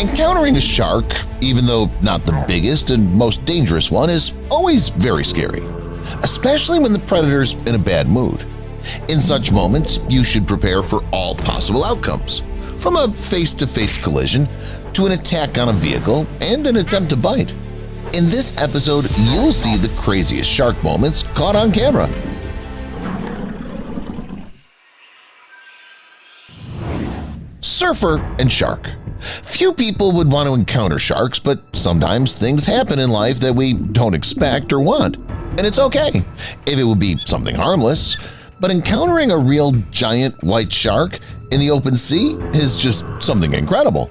Encountering a shark, even though not the biggest and most dangerous one, is always very scary, especially when the predator's in a bad mood. In such moments, you should prepare for all possible outcomes, from a face-to-face collision to an attack on a vehicle and an attempt to bite. In this episode, you'll see the craziest shark moments caught on camera. Surfer and shark. Few people would want to encounter sharks, but sometimes things happen in life that we don't expect or want. And it's okay if it would be something harmless, but encountering a real giant white shark in the open sea is just something incredible.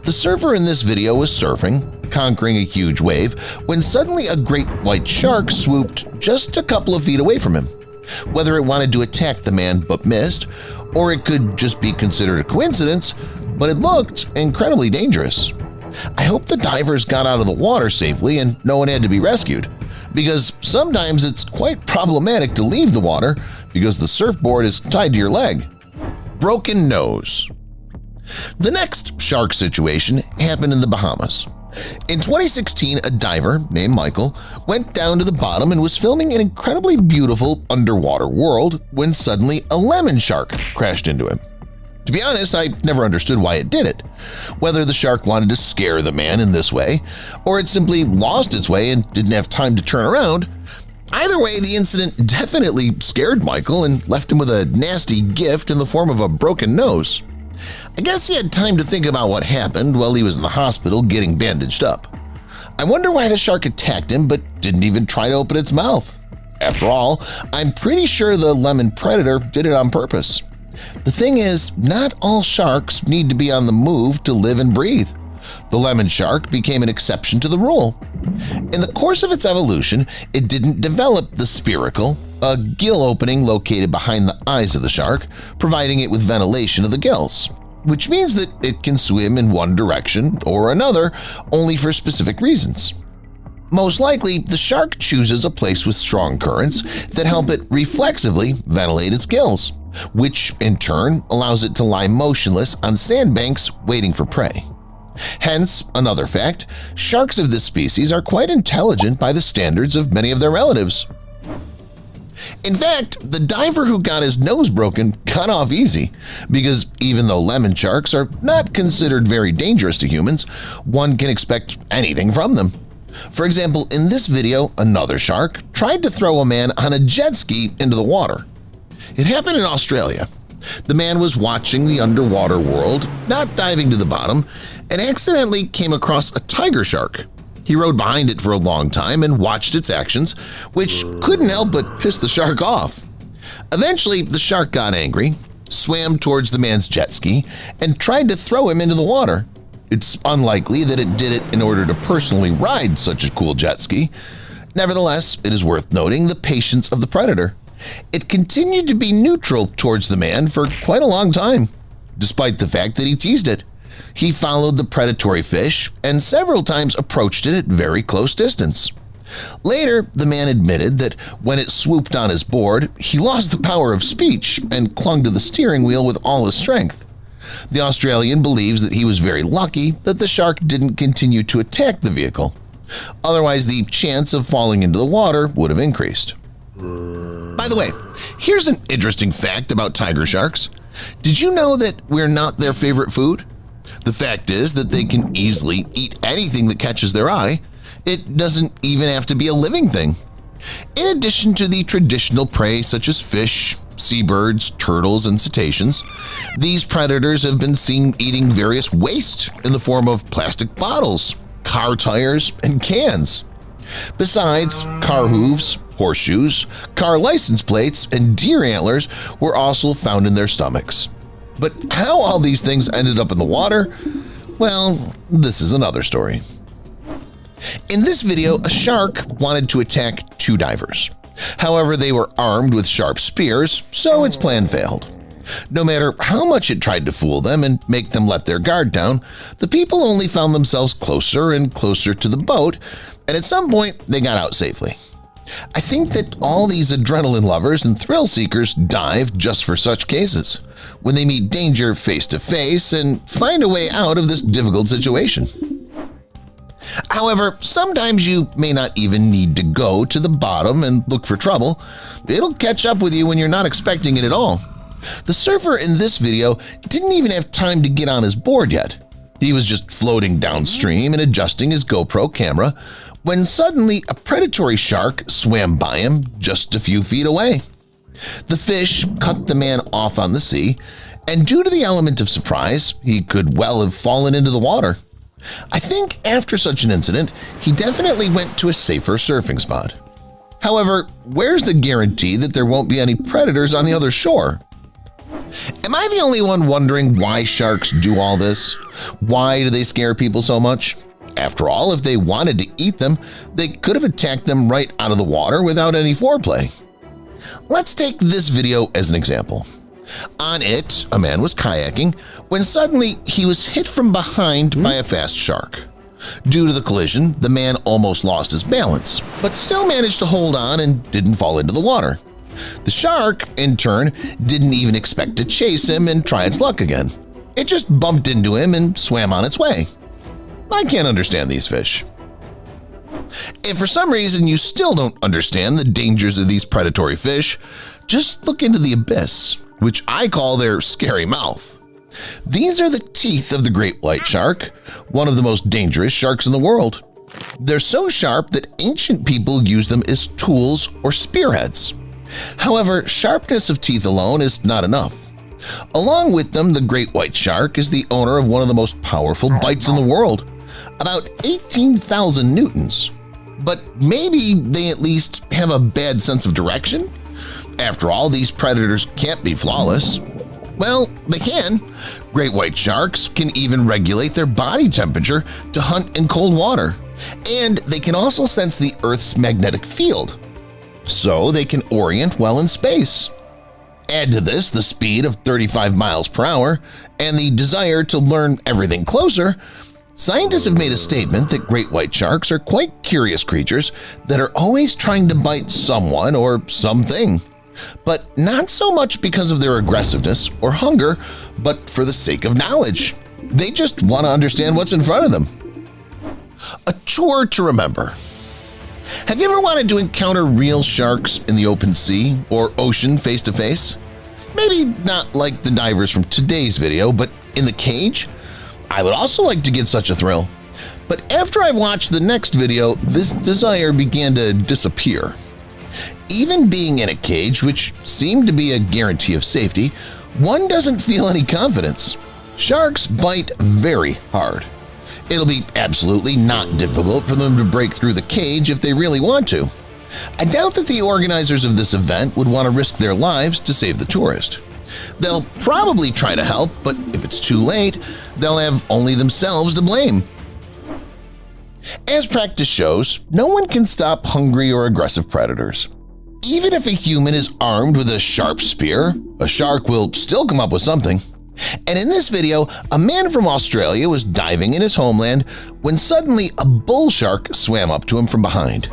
The surfer in this video was surfing, conquering a huge wave, when suddenly a great white shark swooped just a couple of feet away from him. Whether it wanted to attack the man but missed, or it could just be considered a coincidence, but it looked incredibly dangerous. I hope the divers got out of the water safely and no one had to be rescued, because sometimes it's quite problematic to leave the water because the surfboard is tied to your leg. Broken nose. The next shark situation happened in the Bahamas. In 2016, a diver named Michael went down to the bottom and was filming an incredibly beautiful underwater world when suddenly a lemon shark crashed into him. To be honest, I never understood why it did it, whether the shark wanted to scare the man in this way, or it simply lost its way and didn't have time to turn around. Either way, the incident definitely scared Michael and left him with a nasty gift in the form of a broken nose. I guess he had time to think about what happened while he was in the hospital getting bandaged up. I wonder why the shark attacked him but didn't even try to open its mouth. After all, I'm pretty sure the lemon predator did it on purpose. The thing is, not all sharks need to be on the move to live and breathe. The lemon shark became an exception to the rule. In the course of its evolution, it didn't develop the spiracle, a gill opening located behind the eyes of the shark, providing it with ventilation of the gills, which means that it can swim in one direction or another only for specific reasons. Most likely, the shark chooses a place with strong currents that help it reflexively ventilate its gills, which in turn allows it to lie motionless on sandbanks waiting for prey. Hence, another fact, sharks of this species are quite intelligent by the standards of many of their relatives. In fact, the diver who got his nose broken got off easy, because even though lemon sharks are not considered very dangerous to humans, one can expect anything from them. For example, in this video, another shark tried to throw a man on a jet ski into the water. It happened in Australia. The man was watching the underwater world, not diving to the bottom, and accidentally came across a tiger shark. He rode behind it for a long time and watched its actions, which couldn't help but piss the shark off. Eventually, the shark got angry, swam towards the man's jet ski, and tried to throw him into the water. It's unlikely that it did it in order to personally ride such a cool jet ski. Nevertheless, it is worth noting the patience of the predator. It continued to be neutral towards the man for quite a long time, despite the fact that he teased it. He followed the predatory fish and several times approached it at very close distance. Later, the man admitted that when it swooped on his board, he lost the power of speech and clung to the steering wheel with all his strength. The Australian believes that he was very lucky that the shark didn't continue to attack the vehicle. Otherwise, the chance of falling into the water would have increased. By the way, here's an interesting fact about tiger sharks. Did you know that we're not their favorite food? The fact is that they can easily eat anything that catches their eye. It doesn't even have to be a living thing. In addition to the traditional prey such as fish, seabirds, turtles, and cetaceans, these predators have been seen eating various waste in the form of plastic bottles, car tires, and cans. Besides, car hooves, horseshoes, car license plates, and deer antlers were also found in their stomachs. But how all these things ended up in the water? Well, this is another story. In this video, a shark wanted to attack two divers. However, they were armed with sharp spears, so its plan failed. No matter how much it tried to fool them and make them let their guard down, the people only found themselves closer and closer to the boat, and at some point they got out safely. I think that all these adrenaline lovers and thrill seekers dive just for such cases, when they meet danger face to face and find a way out of this difficult situation. However, sometimes you may not even need to go to the bottom and look for trouble. It'll catch up with you when you're not expecting it at all. The surfer in this video didn't even have time to get on his board yet. He was just floating downstream and adjusting his GoPro camera when suddenly a predatory shark swam by him just a few feet away. The fish cut the man off on the sea, and due to the element of surprise, he could well have fallen into the water. I think after such an incident, he definitely went to a safer surfing spot. However, where's the guarantee that there won't be any predators on the other shore? Am I the only one wondering why sharks do all this? Why do they scare people so much? After all, if they wanted to eat them, they could have attacked them right out of the water without any foreplay. Let's take this video as an example. On it, a man was kayaking when suddenly he was hit from behind by a fast shark. Due to the collision, the man almost lost his balance, but still managed to hold on and didn't fall into the water. The shark, in turn, didn't even expect to chase him and try its luck again. It just bumped into him and swam on its way. I can't understand these fish. If for some reason you still don't understand the dangers of these predatory fish, just look into the abyss, which I call their scary mouth. These are the teeth of the great white shark, one of the most dangerous sharks in the world. They're so sharp that ancient people used them as tools or spearheads. However, sharpness of teeth alone is not enough. Along with them, the great white shark is the owner of one of the most powerful bites in the world, about 18,000 newtons. But maybe they at least have a bad sense of direction? After all, these predators can't be flawless. Well, they can. Great white sharks can even regulate their body temperature to hunt in cold water, and they can also sense the Earth's magnetic field, so they can orient well in space. Add to this the speed of 35 miles per hour and the desire to learn everything closer. Scientists have made a statement that great white sharks are quite curious creatures that are always trying to bite someone or something. But not so much because of their aggressiveness or hunger, but for the sake of knowledge. They just want to understand what's in front of them. A chore to remember. Have you ever wanted to encounter real sharks in the open sea or ocean face to face? Maybe not like the divers from today's video, but in the cage? I would also like to get such a thrill. But after I watched the next video, this desire began to disappear. Even being in a cage, which seemed to be a guarantee of safety, one doesn't feel any confidence. Sharks bite very hard. It'll be absolutely not difficult for them to break through the cage if they really want to. I doubt that the organizers of this event would want to risk their lives to save the tourist. They'll probably try to help, but if it's too late, they'll have only themselves to blame. As practice shows, no one can stop hungry or aggressive predators. Even if a human is armed with a sharp spear, a shark will still come up with something. And in this video, a man from Australia was diving in his homeland when suddenly a bull shark swam up to him from behind.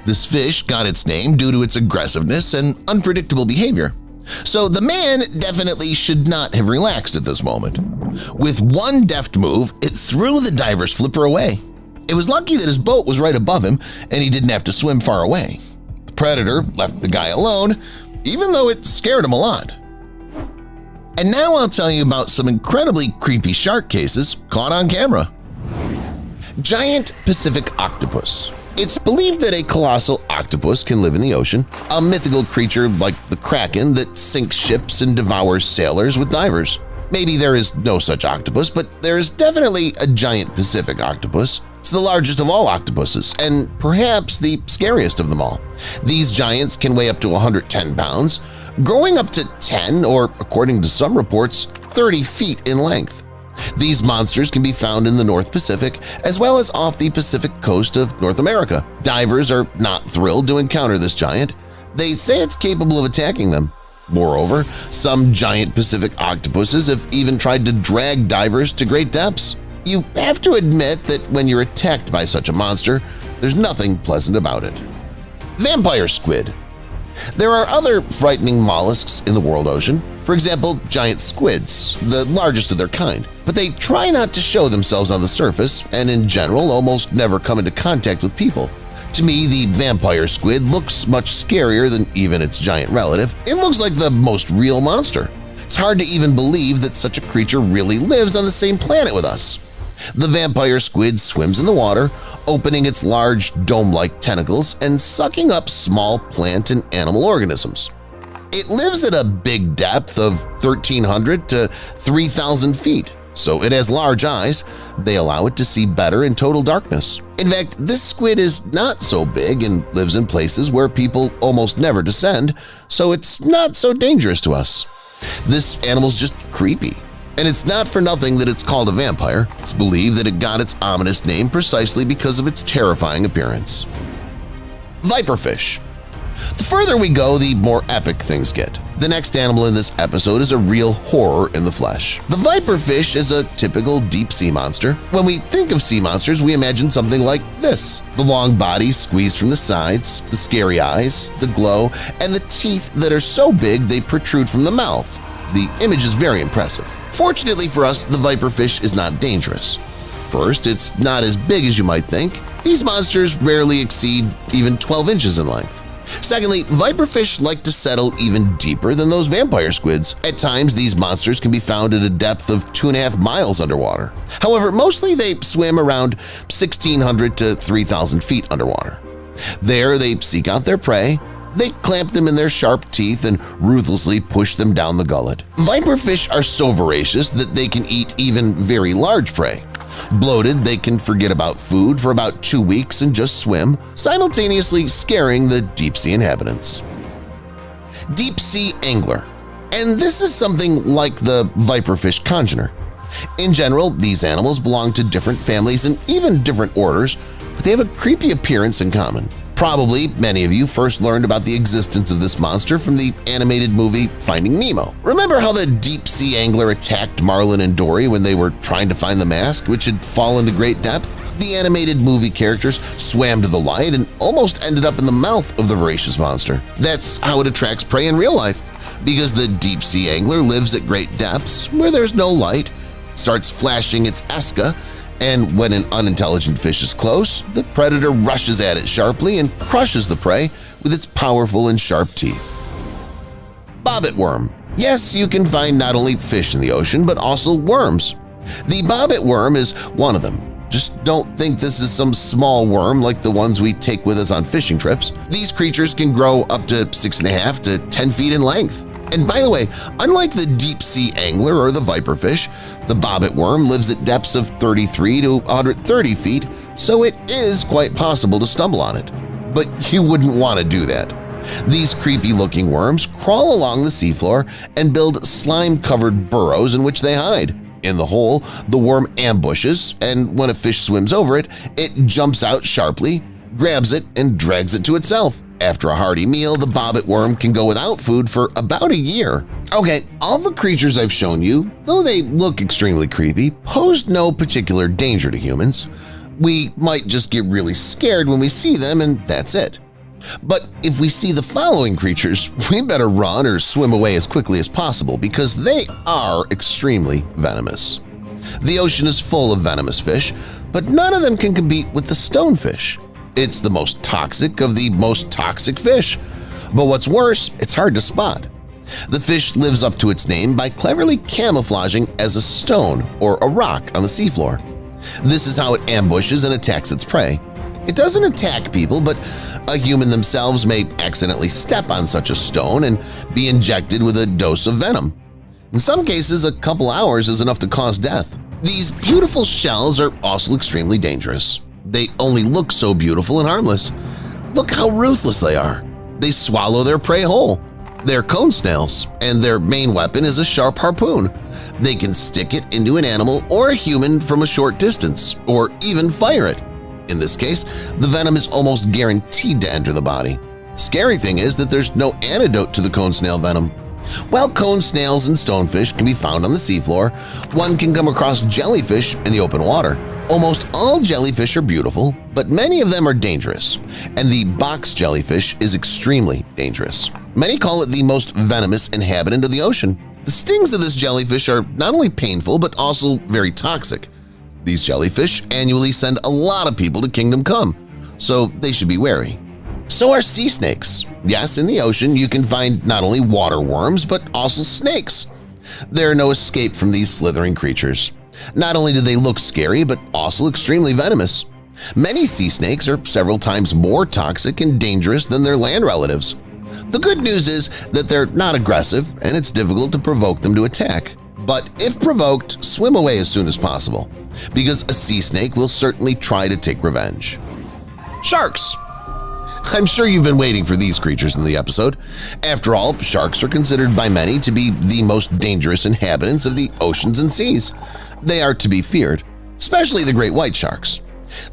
This fish got its name due to its aggressiveness and unpredictable behavior. So the man definitely should not have relaxed at this moment. With one deft move, it threw the diver's flipper away. It was lucky that his boat was right above him and he didn't have to swim far away. The predator left the guy alone, even though it scared him a lot. And now I'll tell you about some incredibly creepy shark cases caught on camera. Giant Pacific octopus. It's believed that a colossal octopus can live in the ocean, a mythical creature like the Kraken that sinks ships and devours sailors with divers. Maybe there is no such octopus, but there is definitely a giant Pacific octopus. It's the largest of all octopuses, and perhaps the scariest of them all. These giants can weigh up to 110 pounds, growing up to 10 or, according to some reports, 30 feet in length. These monsters can be found in the North Pacific as well as off the Pacific coast of North America. Divers are not thrilled to encounter this giant. They say it's capable of attacking them. Moreover, some giant Pacific octopuses have even tried to drag divers to great depths. You have to admit that when you're attacked by such a monster, there's nothing pleasant about it. Vampire squid. There are other frightening mollusks in the world ocean. For example, giant squids, the largest of their kind. But they try not to show themselves on the surface and in general almost never come into contact with people. To me, the vampire squid looks much scarier than even its giant relative. It looks like the most real monster. It's hard to even believe that such a creature really lives on the same planet with us. The vampire squid swims in the water, opening its large dome-like tentacles and sucking up small plant and animal organisms. It lives at a big depth of 1,300 to 3,000 feet, so it has large eyes. They allow it to see better in total darkness. In fact, this squid is not so big and lives in places where people almost never descend, so it's not so dangerous to us. This animal's just creepy. And it's not for nothing that it's called a vampire. It's believed that it got its ominous name precisely because of its terrifying appearance. Viperfish. The further we go, the more epic things get. The next animal in this episode is a real horror in the flesh. The viperfish is a typical deep-sea monster. When we think of sea monsters, we imagine something like this: the long body squeezed from the sides, the scary eyes, the glow, and the teeth that are so big they protrude from the mouth. The image is very impressive. Fortunately for us, the viperfish is not dangerous. First, it's not as big as you might think. These monsters rarely exceed even 12 inches in length. Secondly, viperfish like to settle even deeper than those vampire squids. At times, these monsters can be found at a depth of 2.5 miles underwater. However, mostly they swim around 1,600 to 3,000 feet underwater. There, they seek out their prey. They clamp them in their sharp teeth and ruthlessly push them down the gullet. Viperfish are so voracious that they can eat even very large prey. Bloated, they can forget about food for about 2 weeks and just swim, simultaneously scaring the deep-sea inhabitants. Deep-sea angler. And this is something like the viperfish congener. In general, these animals belong to different families and even different orders, but they have a creepy appearance in common. Probably many of you first learned about the existence of this monster from the animated movie Finding Nemo. Remember how the deep-sea angler attacked Marlin and Dory when they were trying to find the mask, which had fallen to great depth? The animated movie characters swam to the light and almost ended up in the mouth of the voracious monster. That's how it attracts prey in real life, because the deep-sea angler lives at great depths where there's no light, starts flashing its esca, and when an unintelligent fish is close, the predator rushes at it sharply and crushes the prey with its powerful and sharp teeth. Bobbit worm. Yes, you can find not only fish in the ocean, but also worms. The bobbit worm is one of them. Just don't think this is some small worm like the ones we take with us on fishing trips. These creatures can grow up to 6.5 to 10 feet in length. And by the way, unlike the deep-sea angler or the viperfish, the bobbit worm lives at depths of 33 to 130 feet, so it is quite possible to stumble on it. But you wouldn't want to do that. These creepy-looking worms crawl along the seafloor and build slime-covered burrows in which they hide. In the hole, the worm ambushes, and when a fish swims over it, it jumps out sharply, grabs it, and drags it to itself. After a hearty meal, the bobbit worm can go without food for about a year. Okay, all the creatures I've shown you, though they look extremely creepy, pose no particular danger to humans. We might just get really scared when we see them, and that's it. But if we see the following creatures, we better run or swim away as quickly as possible because they are extremely venomous. The ocean is full of venomous fish, but none of them can compete with the stonefish. It's the most toxic of the most toxic fish. But what's worse, it's hard to spot. The fish lives up to its name by cleverly camouflaging as a stone or a rock on the seafloor. This is how it ambushes and attacks its prey. It doesn't attack people, but a human themselves may accidentally step on such a stone and be injected with a dose of venom. In some cases, a couple hours is enough to cause death. These beautiful shells are also extremely dangerous. They only look so beautiful and harmless. Look how ruthless they are. They swallow their prey whole. They're cone snails, and their main weapon is a sharp harpoon. They can stick it into an animal or a human from a short distance, or even fire it. In this case, the venom is almost guaranteed to enter the body. The scary thing is that there's no antidote to the cone snail venom. While cone snails and stonefish can be found on the seafloor, one can come across jellyfish in the open water. Almost all jellyfish are beautiful, but many of them are dangerous, and the box jellyfish is extremely dangerous. Many call it the most venomous inhabitant of the ocean. The stings of this jellyfish are not only painful but also very toxic. These jellyfish annually send a lot of people to Kingdom Come, so they should be wary. So are sea snakes. Yes, in the ocean you can find not only water worms but also snakes. There are no escape from these slithering creatures. Not only do they look scary, but also extremely venomous. Many sea snakes are several times more toxic and dangerous than their land relatives. The good news is that they're not aggressive and it's difficult to provoke them to attack. But if provoked, swim away as soon as possible, because a sea snake will certainly try to take revenge. Sharks. I'm sure you've been waiting for these creatures in the episode. After all, sharks are considered by many to be the most dangerous inhabitants of the oceans and seas. They are to be feared, especially the great white sharks.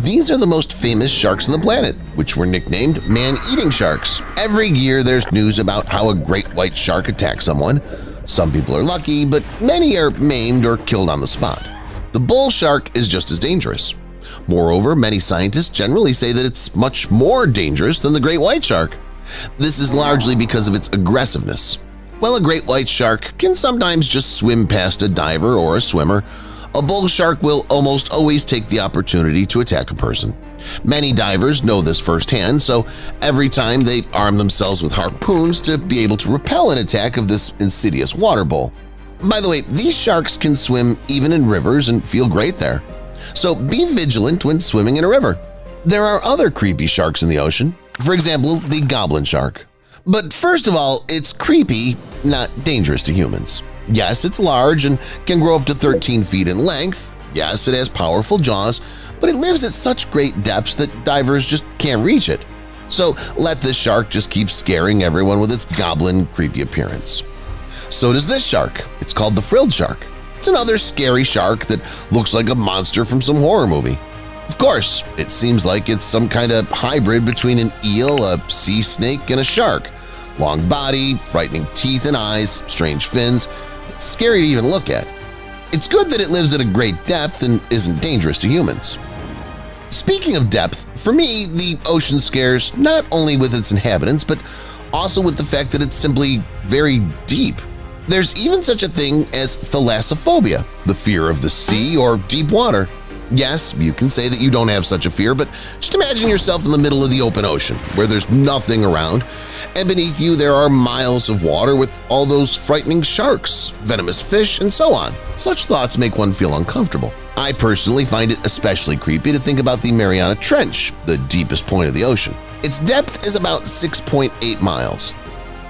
These are the most famous sharks on the planet, which were nicknamed man-eating sharks. Every year there's news about how a great white shark attacks someone. Some people are lucky, but many are maimed or killed on the spot. The bull shark is just as dangerous. Moreover, many scientists generally say that it's much more dangerous than the great white shark. This is largely because of its aggressiveness. While a great white shark can sometimes just swim past a diver or a swimmer, a bull shark will almost always take the opportunity to attack a person. Many divers know this firsthand, so every time they arm themselves with harpoons to be able to repel an attack of this insidious water bull. By the way, these sharks can swim even in rivers and feel great there. So be vigilant when swimming in a river. There are other creepy sharks in the ocean, for example, the goblin shark. But first of all, it's creepy, not dangerous to humans. Yes, it's large and can grow up to 13 feet in length. Yes, it has powerful jaws, but it lives at such great depths that divers just can't reach it. So let this shark just keep scaring everyone with its goblin, creepy appearance. So does this shark. It's called the frilled shark. It's another scary shark that looks like a monster from some horror movie. Of course, it seems like it's some kind of hybrid between an eel, a sea snake, and a shark. Long body, frightening teeth and eyes, strange fins. It's scary to even look at. It's good that it lives at a great depth and isn't dangerous to humans. Speaking of depth, for me, the ocean scares not only with its inhabitants, but also with the fact that it's simply very deep. There's even such a thing as thalassophobia, the fear of the sea or deep water. Yes, you can say that you don't have such a fear, but just imagine yourself in the middle of the open ocean, where there's nothing around, and beneath you there are miles of water with all those frightening sharks, venomous fish, and so on. Such thoughts make one feel uncomfortable. I personally find it especially creepy to think about the Mariana Trench, the deepest point of the ocean. Its depth is about 6.8 miles.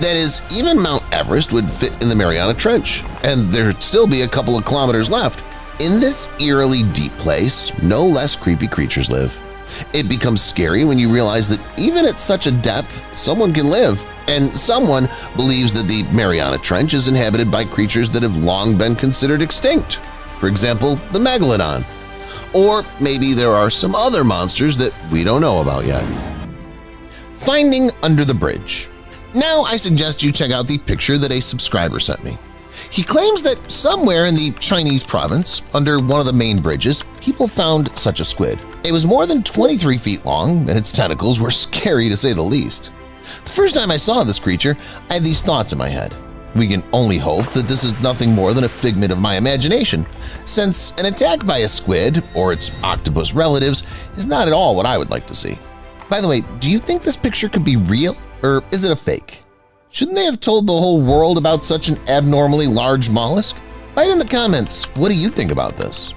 That is, even Mount Everest would fit in the Mariana Trench, and there'd still be a couple of kilometers left. In this eerily deep place, no less creepy creatures live. It becomes scary when you realize that even at such a depth, someone can live, and someone believes that the Mariana Trench is inhabited by creatures that have long been considered extinct. For example, the megalodon. Or maybe there are some other monsters that we don't know about yet. Finding under the bridge. Now I suggest you check out the picture that a subscriber sent me. He claims that somewhere in the Chinese province, under one of the main bridges, people found such a squid. It was more than 23 feet long, and its tentacles were scary to say the least. The first time I saw this creature, I had these thoughts in my head. We can only hope that this is nothing more than a figment of my imagination, since an attack by a squid, or its octopus relatives, is not at all what I would like to see. By the way, do you think this picture could be real, or is it a fake? Shouldn't they have told the whole world about such an abnormally large mollusk? Write in the comments, what do you think about this?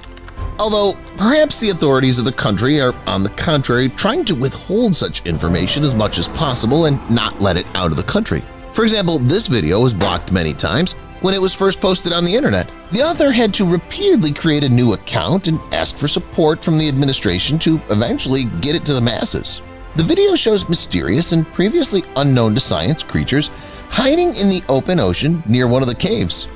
Although, perhaps the authorities of the country are, on the contrary, trying to withhold such information as much as possible and not let it out of the country. For example, this video was blocked many times when it was first posted on the internet. The author had to repeatedly create a new account and ask for support from the administration to eventually get it to the masses. The video shows mysterious and previously unknown to science creatures hiding in the open ocean near one of the caves,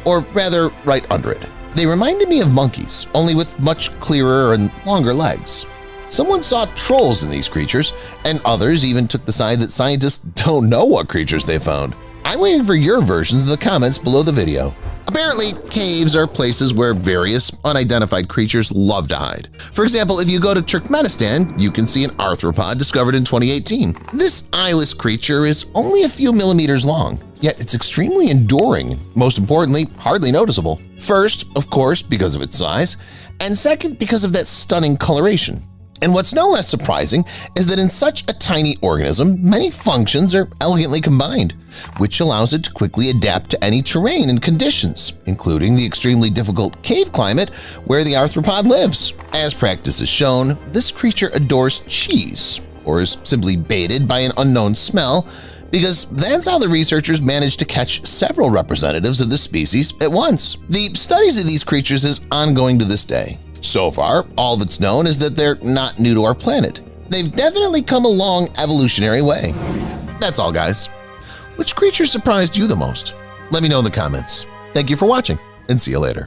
or rather right under it. They reminded me of monkeys, only with much clearer and longer legs. Someone saw trolls in these creatures, and others even took the side that scientists don't know what creatures they found. I'm waiting for your versions in the comments below the video. Apparently, caves are places where various unidentified creatures love to hide. For example, if you go to Turkmenistan, you can see an arthropod discovered in 2018. This eyeless creature is only a few millimeters long, yet it's extremely enduring, most importantly, hardly noticeable. First, of course, because of its size, and second, because of that stunning coloration. And what's no less surprising is that in such a tiny organism, many functions are elegantly combined, which allows it to quickly adapt to any terrain and conditions, including the extremely difficult cave climate where the arthropod lives. As practice has shown, this creature adores cheese, or is simply baited by an unknown smell, because that's how the researchers managed to catch several representatives of the species at once. The studies of these creatures is ongoing to this day. So far, all that's known is that they're not new to our planet. They've definitely come a long evolutionary way. That's all, guys. Which creature surprised you the most? Let me know in the comments. Thank you for watching, and see you later.